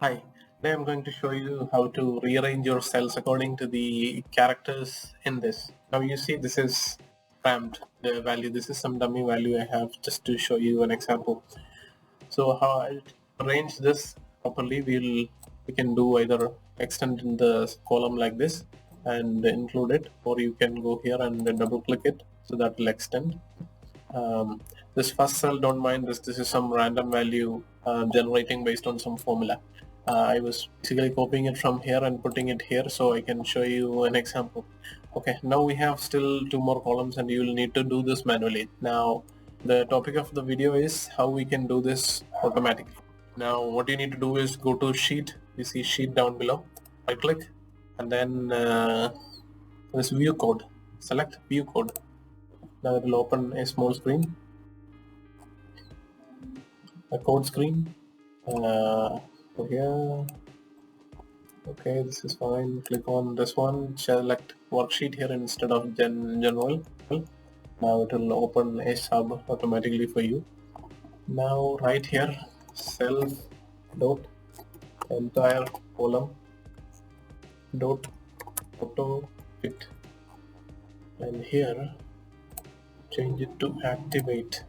Hi, today I'm going to show you how to rearrange your cells according to the characters in this. Now you see this is cramped, the value. This is some dummy value I have just to show you an example. So how I'll arrange this properly, we can do either extend in the column like this and include it, or you can go here and double click it so that will extend. This first cell, don't mind this is some random value generating based on some formula. I was basically copying it from here and putting it here so I can show you an example. Okay, now we have still two more columns and you will need to do this manually. Now the topic of the video is how we can do this automatically. Now what you need to do is go to sheet, you see sheet down below, right click, and then this view code, select view code. Now it will open a small screen, a code screen. So here, okay, this is fine. Click on this one, select worksheet here instead of general. Now it will open a sub automatically for you. Now right here, self dot entire column dot auto fit, and here change it to activate.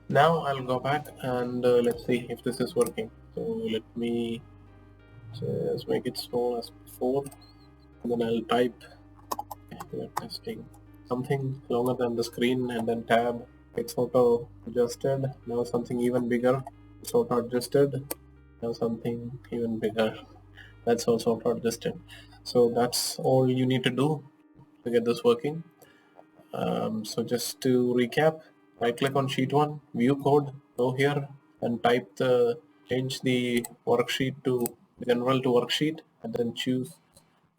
Now I'll go back and let's see if this is working. So let me just make it small as before, and then I'll type testing something longer than the screen, and then tab, it's auto adjusted. Now something even bigger, it's auto adjusted. Now something even bigger, that's also auto adjusted. So that's all you need to do to get this working. So just to recap, right click on sheet 1, view code, go here and change the worksheet to general to worksheet, and then choose,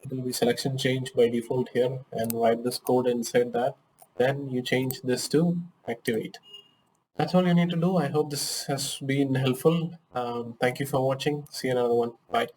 it will be selection change by default here, and write this code inside that. Then you change this to activate. That's all you need to do. I hope this has been helpful. Thank you for watching. See you in another one. Bye.